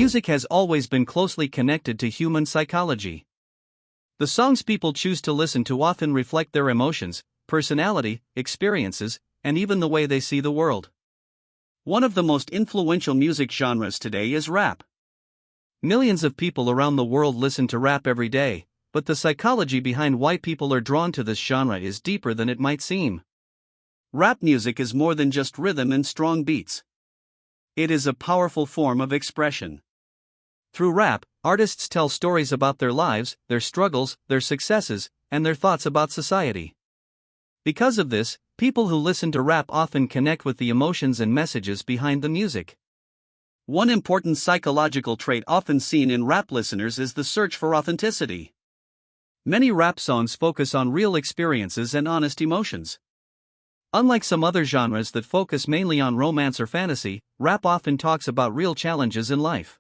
Music has always been closely connected to human psychology. The songs people choose to listen to often reflect their emotions, personality, experiences, and even the way they see the world. One of the most influential music genres today is rap. Millions of people around the world listen to rap every day, but the psychology behind why people are drawn to this genre is deeper than it might seem. Rap music is more than just rhythm and strong beats. It is a powerful form of expression. Through rap, artists tell stories about their lives, their struggles, their successes, and their thoughts about society. Because of this, people who listen to rap often connect with the emotions and messages behind the music. One important psychological trait often seen in rap listeners is the search for authenticity. Many rap songs focus on real experiences and honest emotions. Unlike some other genres that focus mainly on romance or fantasy, rap often talks about real challenges in life.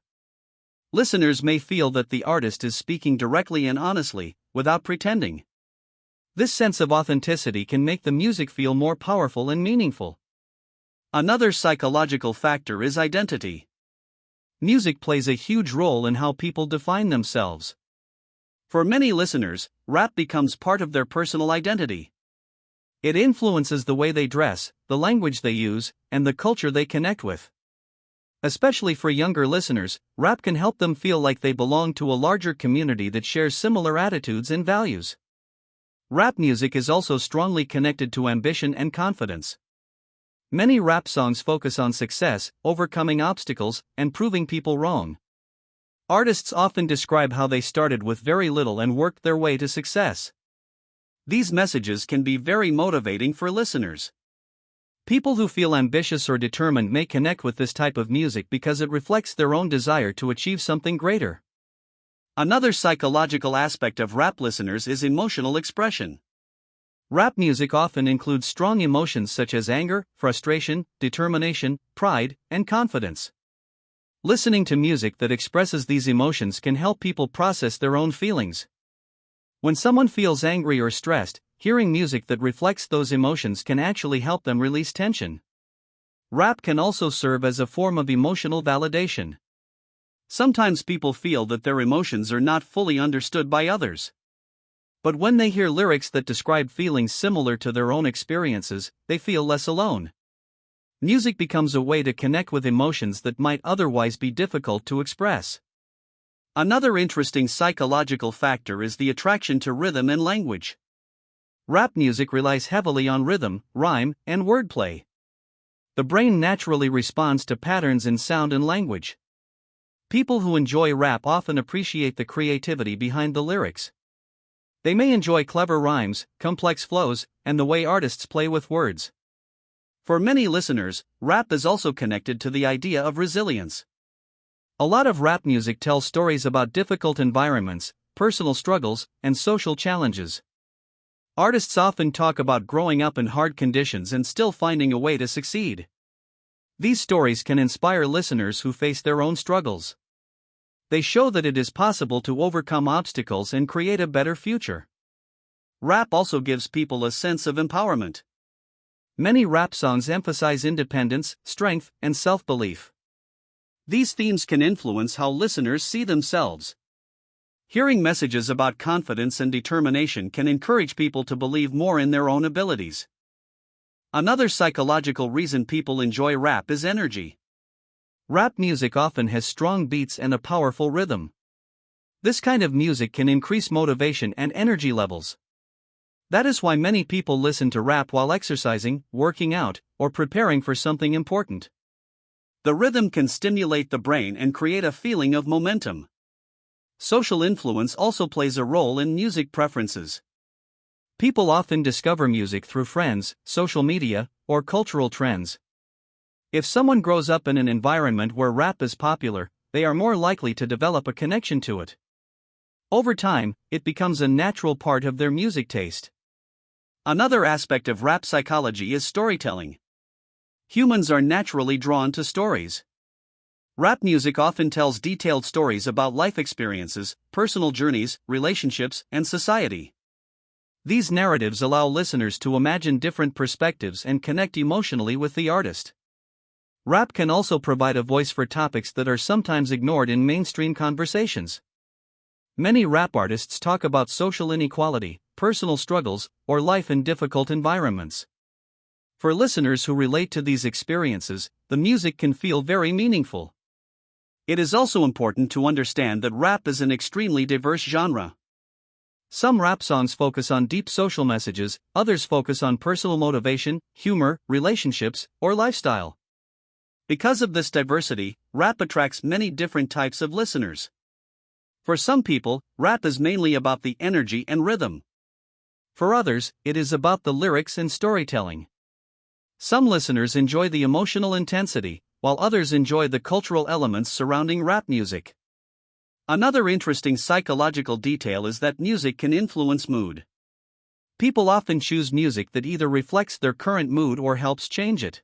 Listeners may feel that the artist is speaking directly and honestly, without pretending. This sense of authenticity can make the music feel more powerful and meaningful. Another psychological factor is identity. Music plays a huge role in how people define themselves. For many listeners, rap becomes part of their personal identity. It influences the way they dress, the language they use, and the culture they connect with. Especially for younger listeners, rap can help them feel like they belong to a larger community that shares similar attitudes and values. Rap music is also strongly connected to ambition and confidence. Many rap songs focus on success, overcoming obstacles, and proving people wrong. Artists often describe how they started with very little and worked their way to success. These messages can be very motivating for listeners. People who feel ambitious or determined may connect with this type of music because it reflects their own desire to achieve something greater. Another psychological aspect of rap listeners is emotional expression. Rap music often includes strong emotions such as anger, frustration, determination, pride, and confidence. Listening to music that expresses these emotions can help people process their own feelings. When someone feels angry or stressed, hearing music that reflects those emotions can actually help them release tension. Rap can also serve as a form of emotional validation. Sometimes people feel that their emotions are not fully understood by others. But when they hear lyrics that describe feelings similar to their own experiences, they feel less alone. Music becomes a way to connect with emotions that might otherwise be difficult to express. Another interesting psychological factor is the attraction to rhythm and language. Rap music relies heavily on rhythm, rhyme, and wordplay. The brain naturally responds to patterns in sound and language. People who enjoy rap often appreciate the creativity behind the lyrics. They may enjoy clever rhymes, complex flows, and the way artists play with words. For many listeners, rap is also connected to the idea of resilience. A lot of rap music tells stories about difficult environments, personal struggles, and social challenges. Artists often talk about growing up in hard conditions and still finding a way to succeed. These stories can inspire listeners who face their own struggles. They show that it is possible to overcome obstacles and create a better future. Rap also gives people a sense of empowerment. Many rap songs emphasize independence, strength, and self-belief. These themes can influence how listeners see themselves. Hearing messages about confidence and determination can encourage people to believe more in their own abilities. Another psychological reason people enjoy rap is energy. Rap music often has strong beats and a powerful rhythm. This kind of music can increase motivation and energy levels. That is why many people listen to rap while exercising, working out, or preparing for something important. The rhythm can stimulate the brain and create a feeling of momentum. Social influence also plays a role in music preferences. People often discover music through friends, social media, or cultural trends. If someone grows up in an environment where rap is popular, they are more likely to develop a connection to it. Over time, it becomes a natural part of their music taste. Another aspect of rap psychology is storytelling. Humans are naturally drawn to stories. Rap music often tells detailed stories about life experiences, personal journeys, relationships, and society. These narratives allow listeners to imagine different perspectives and connect emotionally with the artist. Rap can also provide a voice for topics that are sometimes ignored in mainstream conversations. Many rap artists talk about social inequality, personal struggles, or life in difficult environments. For listeners who relate to these experiences, the music can feel very meaningful. It is also important to understand that rap is an extremely diverse genre. Some rap songs focus on deep social messages, others focus on personal motivation, humor, relationships, or lifestyle. Because of this diversity, rap attracts many different types of listeners. For some people, rap is mainly about the energy and rhythm. For others, it is about the lyrics and storytelling. Some listeners enjoy the emotional intensity, while others enjoy the cultural elements surrounding rap music. Another interesting psychological detail is that music can influence mood. People often choose music that either reflects their current mood or helps change it.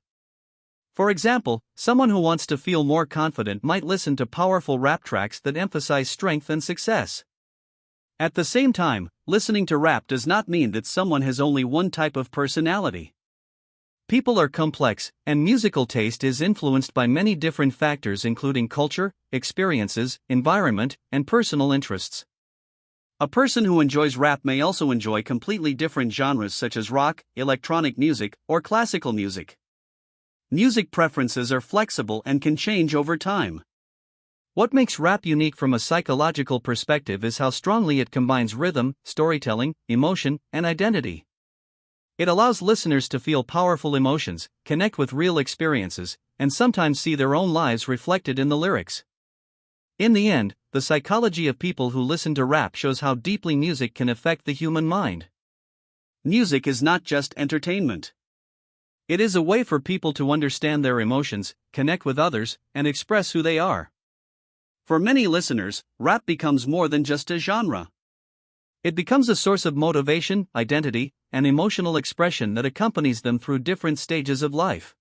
For example, someone who wants to feel more confident might listen to powerful rap tracks that emphasize strength and success. At the same time, listening to rap does not mean that someone has only one type of personality. People are complex, and musical taste is influenced by many different factors including culture, experiences, environment, and personal interests. A person who enjoys rap may also enjoy completely different genres such as rock, electronic music, or classical music. Music preferences are flexible and can change over time. What makes rap unique from a psychological perspective is how strongly it combines rhythm, storytelling, emotion, and identity. It allows listeners to feel powerful emotions, connect with real experiences, and sometimes see their own lives reflected in the lyrics. In the end, the psychology of people who listen to rap shows how deeply music can affect the human mind. Music is not just entertainment. It is a way for people to understand their emotions, connect with others, and express who they are. For many listeners, rap becomes more than just a genre. It becomes a source of motivation, identity, and emotional expression that accompanies them through different stages of life.